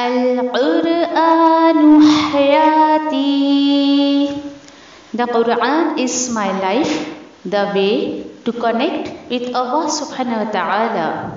Al-Qur'anu hayati. The Quran is my life, the way to connect with Allah subhanahu wa ta'ala.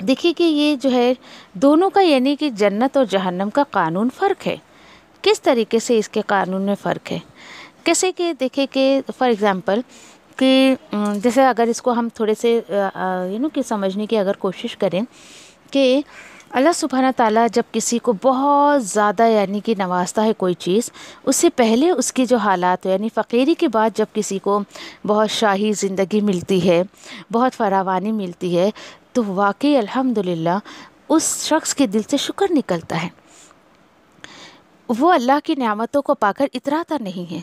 دیکھیے کہ یہ جو ہے دونوں کا یعنی کہ جنت اور جہنم کا قانون فرق ہے. کس طریقے سے اس کے قانون میں فرق ہے؟ کیسے کہ دیکھیں کہ فار ایگزامپل کہ جیسے اگر اس کو ہم تھوڑے سے کہ سمجھنے کی اگر کوشش کریں کہ اللہ سبحانہ تعالیٰ جب کسی کو بہت زیادہ یعنی کہ نوازتا ہے کوئی چیز، اس سے پہلے اس کی جو حالات یعنی فقیری کے بعد جب کسی کو بہت شاہی زندگی ملتی ہے، بہت فراوانی ملتی ہے، تو واقعی الحمدللہ اس شخص کے دل سے شکر نکلتا ہے. وہ اللہ کی نعمتوں کو پا کر اتراتا نہیں ہے،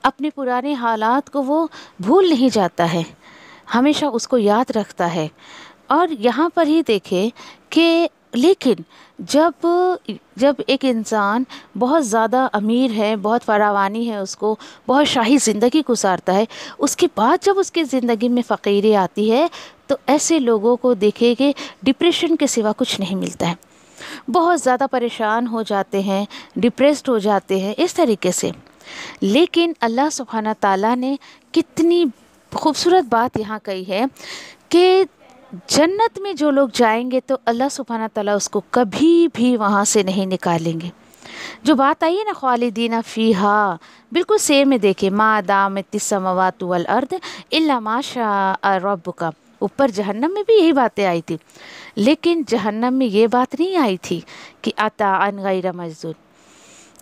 اپنے پرانے حالات کو وہ بھول نہیں جاتا ہے، ہمیشہ اس کو یاد رکھتا ہے. اور یہاں پر ہی دیکھیں کہ لیکن جب ایک انسان بہت زیادہ امیر ہے، بہت فراوانی ہے، اس کو بہت شاہی زندگی گزارتا ہے، اس کے بعد جب اس کی زندگی میں فقیری آتی ہے تو ایسے لوگوں کو دیکھے کہ ڈپریشن کے سوا کچھ نہیں ملتا ہے، بہت زیادہ پریشان ہو جاتے ہیں، ڈپریسڈ ہو جاتے ہیں اس طریقے سے. لیکن اللہ سبحانہ تعالیٰ نے کتنی خوبصورت بات یہاں کہی ہے کہ جنت میں جو لوگ جائیں گے تو اللہ سبحانہ تعالیٰ اس کو کبھی بھی وہاں سے نہیں نکالیں گے. جو بات آئی ہے نا خالدین فیہا، بالکل سیم ہے. دیکھیں ما دامت السماوات والارض الا ما شاء ربک، اوپر جہنم میں بھی یہی باتیں آئی تھی، لیکن جہنم میں یہ بات نہیں آئی تھی کہ عطاء غیر مجذوذ.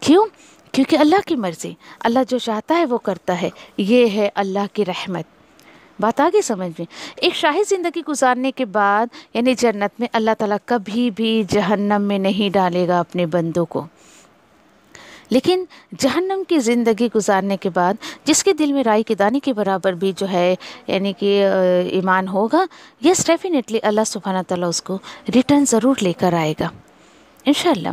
کیوں؟ کیونکہ اللہ کی مرضی، اللہ جو چاہتا ہے وہ کرتا ہے، یہ ہے اللہ کی رحمت. بات آگے سمجھ میں. ایک شاہی زندگی گزارنے کے بعد یعنی جنت میں اللہ تعالیٰ کبھی بھی جہنم میں نہیں ڈالے گا اپنے بندوں کو. لیکن جہنم کی زندگی گزارنے کے بعد جس کے دل میں رائی کے دانے کے برابر بھی جو ہے یعنی کہ ایمان ہوگا، یس ڈیفینیٹلی اللہ سبحانہ تعالیٰ اس کو ریٹرن ضرور لے کر آئے گا انشاءاللہ.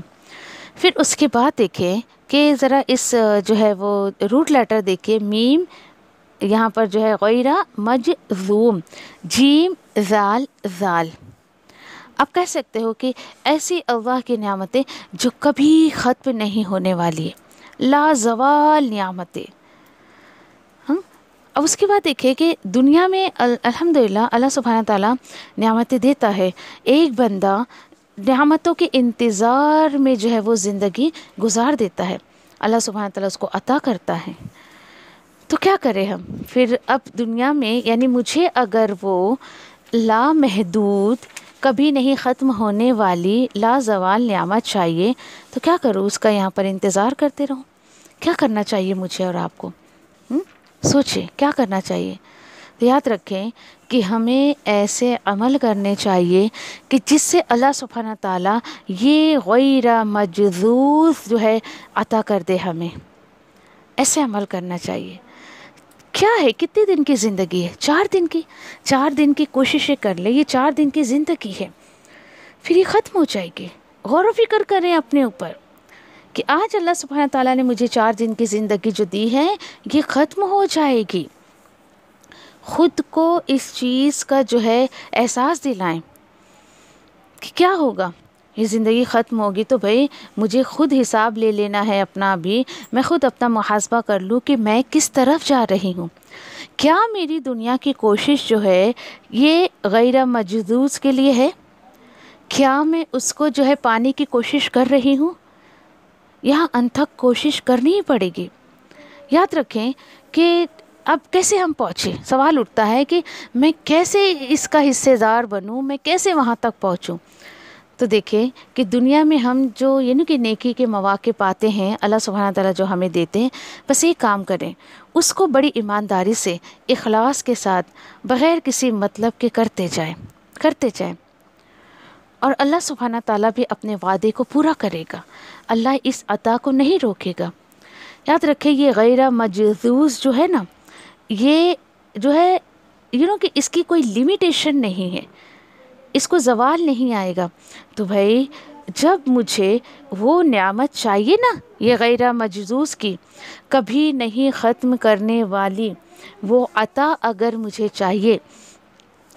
پھر اس کے بعد دیکھیں کہ ذرا اس جو ہے وہ روٹ لیٹر دیکھیں، میم یہاں پر جو ہے غیرہ مجذوم، جیم زال زال. آپ کہہ سکتے ہو کہ ایسی اللہ کی نعمتیں جو کبھی ختم نہیں ہونے والی ہے، لا زوال نعمتیں. اب اس کے بعد دیکھیں کہ دنیا میں الحمدللہ اللہ سبحانہ تعالیٰ نعمتیں دیتا ہے. ایک بندہ نعمتوں کے انتظار میں جو ہے وہ زندگی گزار دیتا ہے، اللہ سبحانہ تعالیٰ اس کو عطا کرتا ہے. تو کیا کریں ہم پھر اب دنیا میں، یعنی مجھے اگر وہ لامحدود کبھی نہیں ختم ہونے والی لا زوال نعمت چاہیے تو کیا کروں؟ اس کا یہاں پر انتظار کرتے رہوں؟ کیا کرنا چاہیے مجھے اور آپ کو؟ سوچیں کیا کرنا چاہیے. تو یاد رکھیں کہ ہمیں ایسے عمل کرنے چاہیے کہ جس سے اللہ سبحانہ تعالیٰ یہ غیر مجذوذ جو ہے عطا کر دے ہمیں. ایسے عمل کرنا چاہیے. کیا ہے، کتنے دن کی زندگی ہے؟ 4 دن کی. 4 دن کی کوششیں کر لیں، یہ 4 دن کی زندگی ہے، پھر یہ ختم ہو جائے گی. غور و فکر کریں اپنے اوپر کہ آج اللہ سبحانہ تعالیٰ نے مجھے 4 دن کی زندگی جو دی ہے یہ ختم ہو جائے گی. خود کو اس چیز کا جو ہے احساس دلائیں کہ کیا ہوگا، یہ زندگی ختم ہوگی تو بھئی مجھے خود حساب لے لینا ہے اپنا. بھی میں خود اپنا محاسبہ کر لوں کہ میں کس طرف جا رہی ہوں. کیا میری دنیا کی کوشش جو ہے یہ غیر مجذوذ کے لیے ہے؟ کیا میں اس کو جو ہے پانے کی کوشش کر رہی ہوں؟ یہاں انتھک کوشش کرنی ہی پڑے گی. یاد رکھیں کہ اب کیسے ہم پہنچے، سوال اٹھتا ہے کہ میں کیسے اس کا حصے دار بنوں، میں کیسے وہاں تک پہنچوں. تو دیکھیں کہ دنیا میں ہم جو یعنی کہ نیکی کے مواقع پاتے ہیں، اللہ سبحانہ تعالیٰ جو ہمیں دیتے ہیں، بس ایک کام کریں، اس کو بڑی ایمانداری سے، اخلاص کے ساتھ، بغیر کسی مطلب کے کرتے جائیں. اور اللہ سبحانہ تعالیٰ بھی اپنے وعدے کو پورا کرے گا، اللہ اس عطا کو نہیں روکے گا. یاد رکھیں یہ غیر مجذوذ جو ہے نا، یہ جو ہے کہ اس کی کوئی لیمیٹیشن نہیں ہے، اس کو زوال نہیں آئے گا. تو بھائی جب مجھے وہ نعمت چاہیے نا، یہ غیر مجذوذ کی کبھی نہیں ختم کرنے والی وہ عطا اگر مجھے چاہیے،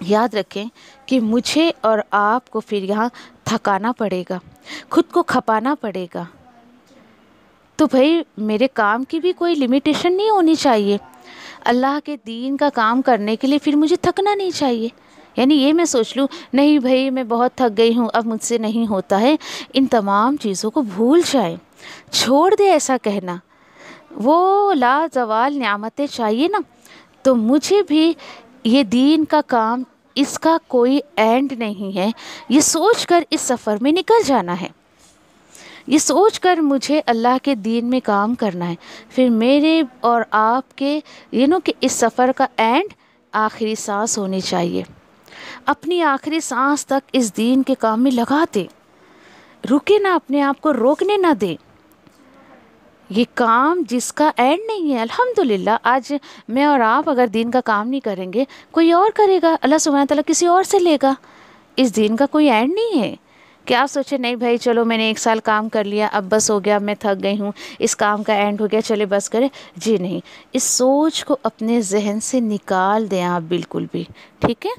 یاد رکھیں کہ مجھے اور آپ کو پھر یہاں تھکانا پڑے گا، خود کو کھپانا پڑے گا. تو بھائی میرے کام کی بھی کوئی لیمیٹیشن نہیں ہونی چاہیے. اللہ کے دین کا کام کرنے کے لیے پھر مجھے تھکنا نہیں چاہیے. یعنی یہ میں سوچ لوں نہیں بھائی میں بہت تھک گئی ہوں اب مجھ سے نہیں ہوتا ہے، ان تمام چیزوں کو بھول جائیں، چھوڑ دے ایسا کہنا۔ وہ لازوال نعمتیں چاہیے نا، تو مجھے بھی یہ دین کا کام اس کا کوئی اینڈ نہیں ہے، یہ سوچ کر اس سفر میں نکل جانا ہے، یہ سوچ کر مجھے اللہ کے دین میں کام کرنا ہے۔ پھر میرے اور آپ کے کہ اس سفر کا اینڈ آخری سانس ہونی چاہیے، اپنی آخری سانس تک اس دین کے کام میں لگا دیں، رکے نہ، اپنے آپ کو روکنے نہ دیں۔ یہ کام جس کا اینڈ نہیں ہے، الحمدللہ آج میں اور آپ اگر دین کا کام نہیں کریں گے کوئی اور کرے گا، اللہ سبحانہ تعالیٰ کسی اور سے لے گا۔ اس دین کا کوئی اینڈ نہیں ہے کہ آپ سوچیں نہیں بھائی چلو میں نے 1 سال کام کر لیا اب بس ہو گیا، میں تھک گئی ہوں، اس کام کا اینڈ ہو گیا، چلے بس کرے، جی نہیں، اس سوچ کو اپنے ذہن سے نکال دیں آپ بالکل بھی، ٹھیک ہے۔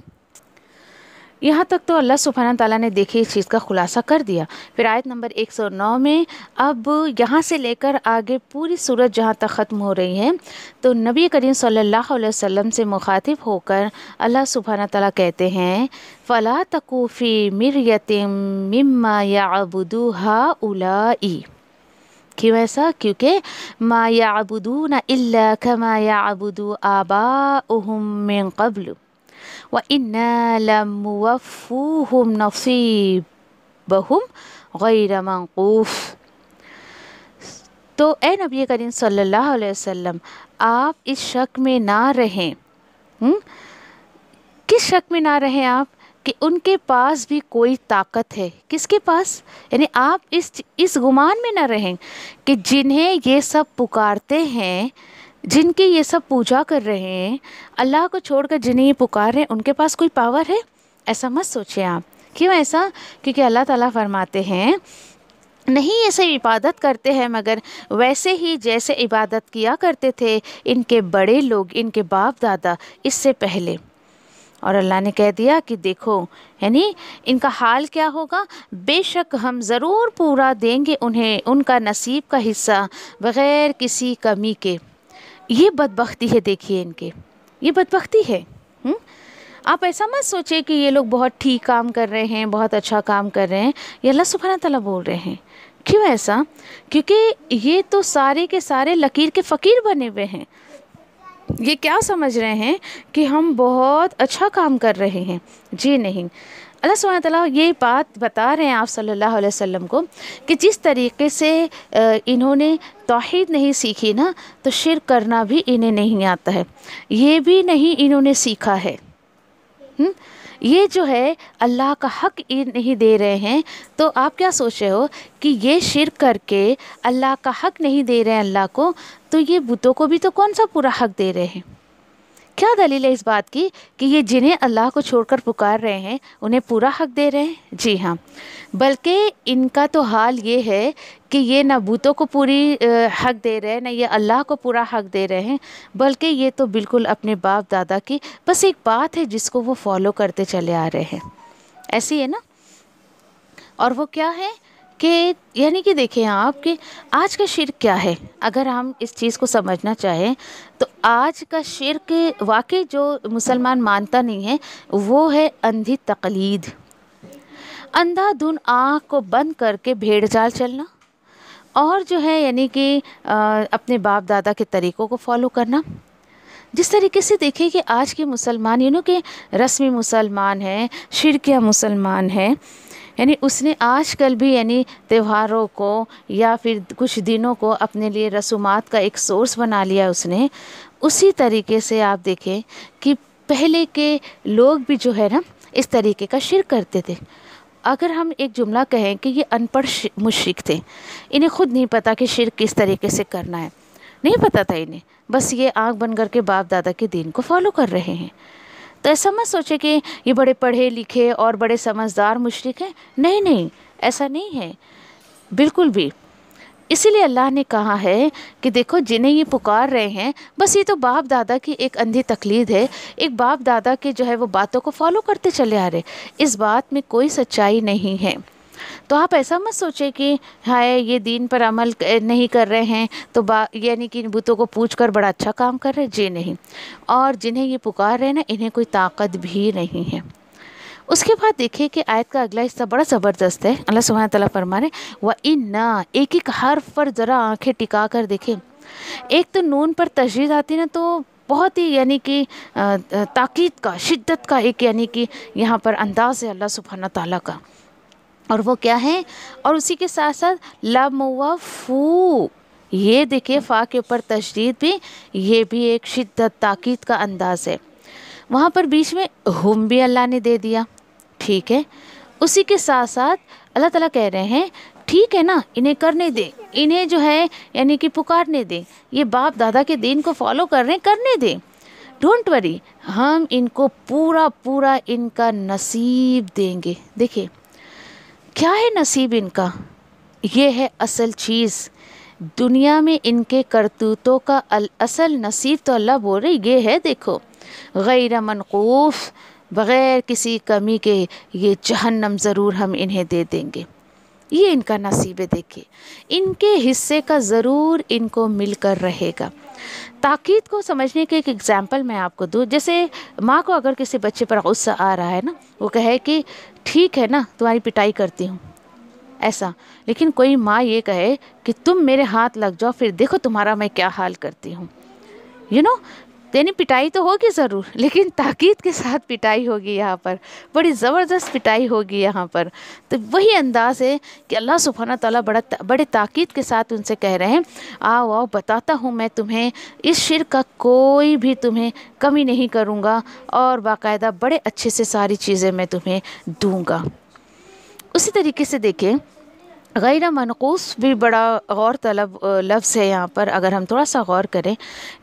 یہاں تک تو اللہ سبحانہ تعالیٰ نے دیکھی اس چیز کا خلاصہ کر دیا۔ پھر آیت نمبر 109 میں اب یہاں سے لے کر آگے پوری سورت جہاں تک ختم ہو رہی ہے تو نبی کریم صلی اللہ علیہ وسلم سے مخاطب ہو کر اللہ سبحانہ تعالیٰ کہتے ہیں فَلَا تَكُ فِي مِرْيَةٍ مِّمَّا يَعْبُدُ هَؤُلَاءِ۔ کیوں ایسا؟ کیونکہ ما يعبدون الا كما يعبد آباؤهم من قبل وَإِنَّا لَمُوَفُّوهُمْ نَصِيبَهُمْ غَيْرَ مَنْقُوصٍ۔ تو اے نبی کریم صلی اللہ علیہ وسلم آپ اس شک میں نہ رہیں، کس شک میں نہ رہیں آپ؟ کہ ان کے پاس بھی کوئی طاقت ہے۔ کس کے پاس؟ یعنی آپ اس گمان میں نہ رہیں کہ جنہیں یہ سب پکارتے ہیں، جن کی یہ سب پوجا کر رہے ہیں، اللہ کو چھوڑ کر جنہیں یہ پکار رہے ہیں ان کے پاس کوئی پاور ہے، ایسا مت سوچیں آپ۔ کیوں ایسا؟ کیونکہ اللہ تعالیٰ فرماتے ہیں نہیں ایسے عبادت کرتے ہیں مگر ویسے ہی جیسے عبادت کیا کرتے تھے ان کے بڑے لوگ، ان کے باپ دادا اس سے پہلے۔ اور اللہ نے کہہ دیا کہ دیکھو یعنی ان کا حال کیا ہوگا، بے شک ہم ضرور پورا دیں گے انہیں ان کا نصیب کا حصہ بغیر کسی کمی کے۔ یہ بدبختی ہے، دیکھیے ان کے، یہ بدبختی ہے۔ آپ ایسا مت سوچیں کہ یہ لوگ بہت ٹھیک کام کر رہے ہیں، بہت اچھا کام کر رہے ہیں، یہ اللہ سبحانہ تعالیٰ بول رہے ہیں۔ کیوں ایسا؟ کیونکہ یہ تو سارے کے سارے لکیر کے فقیر بنے ہوئے ہیں، یہ کیا سمجھ رہے ہیں کہ ہم بہت اچھا کام کر رہے ہیں، جی نہیں۔ اللہ سبحانہ تعالیٰ یہ بات بتا رہے ہیں آپ صلی اللہ علیہ وسلم کو کہ جس طریقے سے انہوں نے توحید نہیں سیکھی نا تو شرک کرنا بھی انہیں نہیں آتا ہے، یہ بھی نہیں انہوں نے سیکھا ہے۔ یہ جو ہے اللہ کا حق نہیں دے رہے ہیں، تو آپ کیا سوچ رہے ہو کہ یہ شرک کر کے اللہ کا حق نہیں دے رہے ہیں اللہ کو، تو یہ بتوں کو بھی تو کون سا پورا حق دے رہے ہیں؟ کیا دلیل ہے اس بات کی کہ یہ جنہیں اللہ کو چھوڑ کر پکار رہے ہیں انہیں پورا حق دے رہے ہیں؟ جی ہاں، بلکہ ان کا تو حال یہ ہے کہ یہ نہ بتوں کو پوری حق دے رہے ہیں، نہ یہ اللہ کو پورا حق دے رہے ہیں، بلکہ یہ تو بالکل اپنے باپ دادا کی بس ایک بات ہے جس کو وہ فالو کرتے چلے آ رہے ہیں، ایسی ہے نا۔ اور وہ کیا ہے کہ یعنی کہ دیکھیں آپ کہ آج کا شرک کیا ہے، اگر ہم اس چیز کو سمجھنا چاہیں تو آج کا شرک واقعی جو مسلمان مانتا نہیں ہے وہ ہے اندھی تقلید، اندھا دھن آنکھ کو بند کر کے بھیڑ چال چلنا، اور جو ہے یعنی کہ اپنے باپ دادا کے طریقوں کو فالو کرنا۔ جس طریقے سے دیکھیں کہ آج کے مسلمان کہ رسمی مسلمان ہیں، شرکیہ مسلمان ہیں، یعنی اس نے آج کل بھی یعنی تہواروں کو یا پھر کچھ دنوں کو اپنے لیے رسومات کا ایک سورس بنا لیا اس نے۔ اسی طریقے سے آپ دیکھیں کہ پہلے کے لوگ بھی جو ہے نا اس طریقے کا شرک کرتے تھے۔ اگر ہم ایک جملہ کہیں کہ یہ ان پڑھ مشرک تھے، انہیں خود نہیں پتا کہ شرک کس طریقے سے کرنا ہے، نہیں پتا تھا انہیں، بس یہ آنکھ بند کر کے باپ دادا کے دین کو فالو کر رہے ہیں۔ تو ایسا مت سوچے کہ یہ بڑے پڑھے لکھے اور بڑے سمجھدار مشرک ہیں، نہیں نہیں، ایسا نہیں ہے بالکل بھی۔ اسی لیے اللہ نے کہا ہے کہ دیکھو جنہیں یہ پکار رہے ہیں بس یہ تو باپ دادا کی ایک اندھی تقلید ہے، ایک باپ دادا کے جو ہے وہ باتوں کو فالو کرتے چلے آ رہے، اس بات میں کوئی سچائی نہیں ہے۔ تو آپ ایسا مت سوچیں کہ ہائے یہ دین پر عمل نہیں کر رہے ہیں تو یعنی کہ بتوں کو پوچھ کر بڑا اچھا کام کر رہے، جی نہیں۔ اور جنہیں یہ پکار رہے ہیں نا انہیں کوئی طاقت بھی نہیں ہے، اس کے بعد دیکھیں کہ آیت کا اگلا حصہ بڑا زبردست ہے. اللہ سبحانہ تعالیٰ فرما رہے وَإِنَّا، ایک ایک حرف پر ذرا آنکھیں ٹکا کر دیکھیں. ایک تو نون پر تشدید آتی نا تو بہت ہی یعنی کہ تاکید کا، شدت کا ایک یعنی کہ یہاں پر انداز ہے اللہ سبحانہ تعالیٰ کا. اور وہ کیا ہے؟ اور اسی کے ساتھ ساتھ لم و فو، یہ دیکھیے فا کے اوپر تشدید بھی، یہ بھی ایک شدت تاکید کا انداز ہے. وہاں پر بیچ میں ہم بھی اللہ نے دے دیا. ٹھیک ہے، اسی کے ساتھ ساتھ اللہ تعالیٰ کہہ رہے ہیں ٹھیک ہے نا، انہیں کرنے دے، انہیں جو ہے یعنی کہ پکارنے دے، یہ باپ دادا کے دین کو فالو کر رہے ہیں، کرنے دے، ڈونٹ وری، ہم ان کو پورا پورا ان کا نصیب دیں گے. دیکھیں کیا ہے نصیب ان کا، یہ ہے اصل چیز. دنیا میں ان کے کرتوتوں کا اصل نصیب تو اللہ بول رہے یہ ہے، دیکھو غیر منقوص، بغیر کسی کمی کے یہ جہنم ضرور ہم انہیں دے دیں گے. یہ ان کا نصیب ہے. دیکھیں ان کے حصے کا ضرور ان کو مل کر رہے گا. تاکید کو سمجھنے کے ایک ایگزامپل میں آپ کو دوں. جیسے ماں کو اگر کسی بچے پر غصہ آ رہا ہے نا، وہ کہے کہ ٹھیک ہے نا تمہاری پٹائی کرتی ہوں ایسا، لیکن کوئی ماں یہ کہے کہ تم میرے ہاتھ لگ جاؤ پھر دیکھو تمہارا میں کیا حال کرتی ہوں. یعنی پٹائی تو ہوگی ضرور، لیکن تاکید کے ساتھ پٹائی ہوگی، یہاں پر بڑی زبردست پٹائی ہوگی یہاں پر. تو وہی انداز ہے کہ اللہ سبحانہ تعالیٰ بڑے تاکید کے ساتھ ان سے کہہ رہے ہیں آؤ بتاتا ہوں میں تمہیں، اس شرک کا کوئی بھی تمہیں کمی نہیں کروں گا، اور باقاعدہ بڑے اچھے سے ساری چیزیں میں تمہیں دوں گا. اسی طریقے سے دیکھیں غیر منقوص بھی بڑا غور طلب لفظ ہے یہاں پر. اگر ہم تھوڑا سا غور کریں،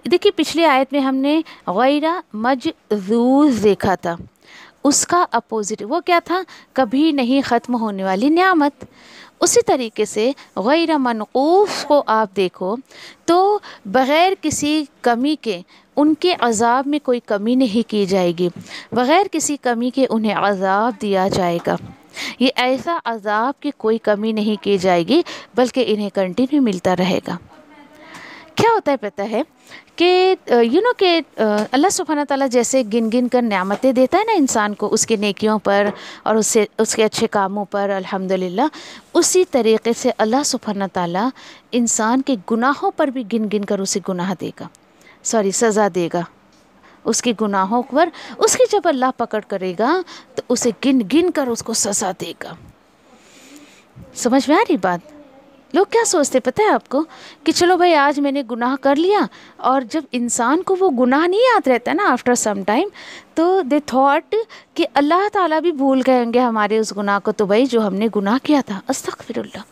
دیکھیے پچھلی آیت میں ہم نے غیر مجذوذ دیکھا تھا، اس کا اپوزٹ وہ کیا تھا؟ کبھی نہیں ختم ہونے والی نعمت. اسی طریقے سے غیر منقوص کو آپ دیکھو تو بغیر کسی کمی کے ان کے عذاب میں کوئی کمی نہیں کی جائے گی، بغیر کسی کمی کے انہیں عذاب دیا جائے گا. یہ ایسا عذاب کہ کوئی کمی نہیں کی جائے گی، بلکہ انہیں کنٹینیو ملتا رہے گا. کیا ہوتا ہے پتہ ہے کہ کہ اللہ سبحانہ تعالیٰ جیسے گن گن کر نعمتیں دیتا ہے نا انسان کو اس کے نیکیوں پر اور اس کے اچھے کاموں پر الحمدللہ، اسی طریقے سے اللہ سبحانہ تعالیٰ انسان کے گناہوں پر بھی گن گن کر اسے گناہ دے گا، سزا دے گا اس کے گناہوں پر. اس کی جب اللہ پکڑ کرے گا تو اسے گن گن کر اس کو سزا دے گا. سمجھ میں آ رہی بات؟ لوگ کیا سوچتے پتہ ہے آپ کو کہ چلو بھائی آج میں نے گناہ کر لیا، اور جب انسان کو وہ گناہ نہیں یاد رہتا نا آفٹر سم ٹائم، تو دے تھاٹ کہ اللہ تعالیٰ بھی بھول گئے ہوں گے ہمارے اس گناہ کو، تو بھائی جو ہم نے گناہ کیا تھا استغفر اللہ.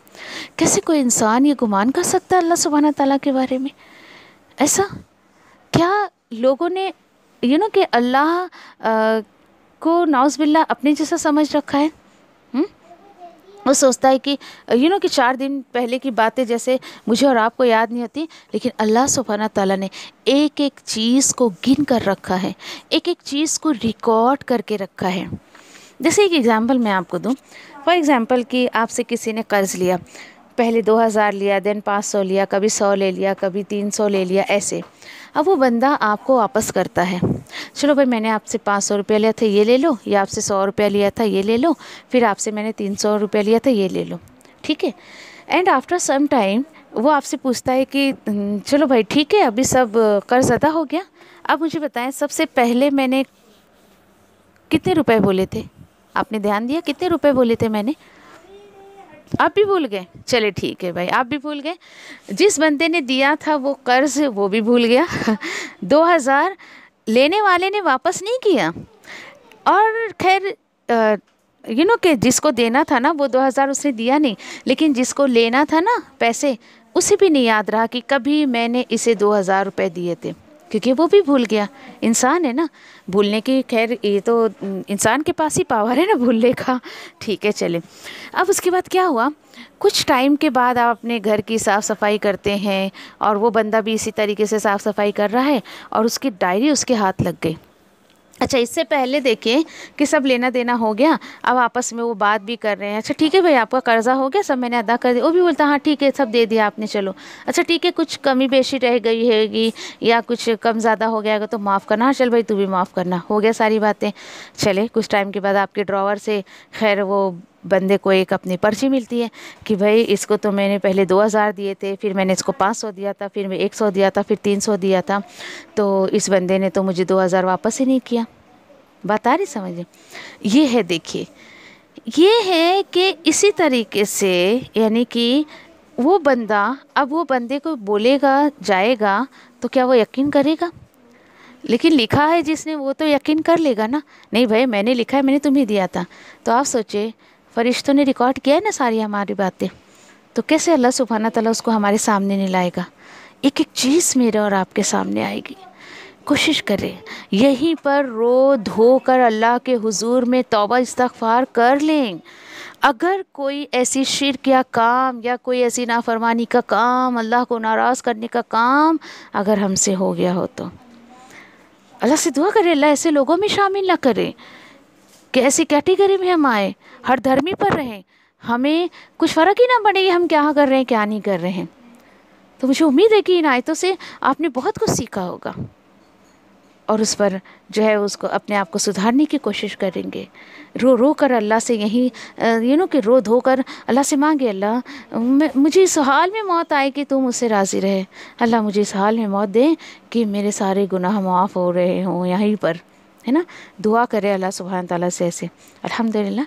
کیسے کوئی انسان یہ گمان کر سکتا ہے اللہ سبحانہ تعالیٰ کے بارے میں؟ ایسا کیا لوگوں نے کہ اللہ کو نعوذ باللہ اپنے جیسا سمجھ رکھا ہے؟ وہ سوچتا ہے کہ کہ 4 دن پہلے کی باتیں جیسے مجھے اور آپ کو یاد نہیں ہوتی، لیکن اللہ سبحانہ تعالیٰ نے ایک ایک چیز کو گن کر رکھا ہے، ایک ایک چیز کو ریکارڈ کر کے رکھا ہے. جیسے ایک ایگزامپل میں آپ کو دوں، فار ایگزامپل کہ آپ سے کسی نے قرض لیا، پہلے 2000 لیا، دین 500 لیا، کبھی 100 لے لیا، کبھی 300 لے لیا، ایسے. اب وہ بندہ آپ کو واپس کرتا ہے، چلو بھائی میں نے آپ سے 500 روپیہ لیا تھا یہ لے لو، یا آپ سے 100 روپیہ لیا تھا یہ لے لو، پھر آپ سے میں نے 300 روپیہ لیا تھا یہ لے لو، ٹھیک ہے. اینڈ آفٹر سم ٹائم وہ آپ سے پوچھتا ہے کہ چلو بھائی ٹھیک ہے ابھی سب قرض ادا ہو گیا، اب مجھے بتائیں سب سے پہلے میں نے کتنے روپے بولے تھے؟ آپ نے دھیان دیا کتنے روپے بولے تھے میں نے؟ آپ بھی بھول گئے؟ چلے ٹھیک ہے بھائی آپ بھی بھول گئے. جس بندے نے دیا تھا وہ قرض وہ بھی بھول گیا. 2000 لینے والے نے واپس نہیں کیا، اور خیر کہ جس کو دینا تھا نا وہ 2000 اس نے دیا نہیں، لیکن جس کو لینا تھا نا پیسے اسے بھی نہیں یاد رہا کہ کبھی میں نے اسے 2000 روپے دیے تھے، کیونکہ وہ بھی بھول گیا. انسان ہے نا بھولنے کی، خیر یہ تو انسان کے پاس ہی پاور ہے نا بھولنے کا. ٹھیک ہے چلے. اب اس کے بعد کیا ہوا، کچھ ٹائم کے بعد آپ اپنے گھر کی صاف صفائی کرتے ہیں، اور وہ بندہ بھی اسی طریقے سے صاف صفائی کر رہا ہے، اور اس کی ڈائری اس کے ہاتھ لگ گئی. اچھا اس سے پہلے دیکھیں کہ سب لینا دینا ہو گیا، اب آپس میں وہ بات بھی کر رہے ہیں، اچھا ٹھیک ہے بھائی آپ کا قرضہ ہو گیا، سب میں نے ادا کر دیا، وہ بھی بولتا ہاں ٹھیک ہے سب دے دیا آپ نے، چلو اچھا ٹھیک ہے کچھ کمی بیشی رہ گئی ہے گی یا کچھ کم زیادہ ہو گیا گا تو معاف کرنا، ہاں چل بھائی تو بھی معاف کرنا، ہو گیا ساری باتیں۔ چلے کچھ ٹائم کے بعد آپ کے ڈراور سے خیر وہ بندے کو ایک اپنی پرچی ملتی ہے کہ بھائی اس کو تو میں نے پہلے 2000 دیے تھے، پھر میں نے اس کو 500 دیا تھا، پھر میں 100 دیا تھا، پھر 300 دیا تھا، تو اس بندے نے تو مجھے 2000 واپس ہی نہیں کیا۔ بات آ رہی سمجھے؟ یہ ہے دیکھیے، یہ ہے کہ اسی طریقے سے یعنی کہ وہ بندہ اب وہ بندے کو بولے گا جائے گا تو کیا وہ یقین کرے گا؟ لیکن لکھا ہے جس نے وہ تو یقین کر لے گا نا، نہیں بھائی میں نے لکھا ہے میں نے تمہیں دیا تھا، تو آپ سوچے فرشتوں نے ریکارڈ کیا ہے نا ساری ہماری باتیں، تو کیسے اللہ سبحانہ تعالیٰ اس کو ہمارے سامنے نہیں لائے گا؟ ایک ایک چیز میرے اور آپ کے سامنے آئے گی۔ کوشش کریں یہیں پر رو دھو کر اللہ کے حضور میں توبہ استغفار کر لیں۔ اگر کوئی ایسی شرک یا کام یا کوئی ایسی نافرمانی کا کام، اللہ کو ناراض کرنے کا کام اگر ہم سے ہو گیا ہو تو اللہ سے دعا کرے اللہ ایسے لوگوں میں شامل نہ کرے کہ ایسی کیٹیگری میں ہم آئے، ہر دھرمی پر رہیں، ہمیں کچھ فرق ہی نہ پڑے کہ ہم کیا کر رہے ہیں کیا نہیں کر رہے ہیں۔ تو مجھے امید ہے کہ ان آیتوں سے آپ نے بہت کچھ سیکھا ہوگا اور اس پر جو ہے اس کو اپنے آپ کو سدھارنے کی کوشش کریں گے۔ رو رو کر اللہ سے یہی کہ رو دھو کر اللہ سے مانگے اللہ مجھے اس حال میں موت آئے کہ تم مجھ سے راضی رہے، اللہ مجھے اس حال میں موت دے کہ میرے سارے گناہ معاف ہو رہے ہوں یہیں پر، ہے نا؟ دعا کرے اللہ سبحانہ تعالیٰ سے ایسے۔ الحمدللہ،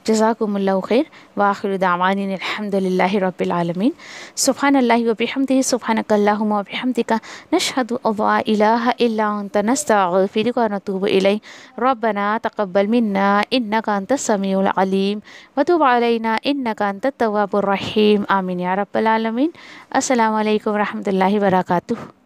جزاکم اللہ خیر، وآخر دعوانا الحمدللہ رب العالمین، سبحان اللہ وبحمدہ، سبحانک اللہم وبحمدک، نشہد ان لا الہ الا انت، نستغفرک ونتوب الیک، ربنا تقبل منا انک انت السمیع العلیم وتب علینا انک انت التواب الرحیم، آمین یا رب العالمین۔ السلام علیکم ورحمۃ اللہ وبرکاتہ۔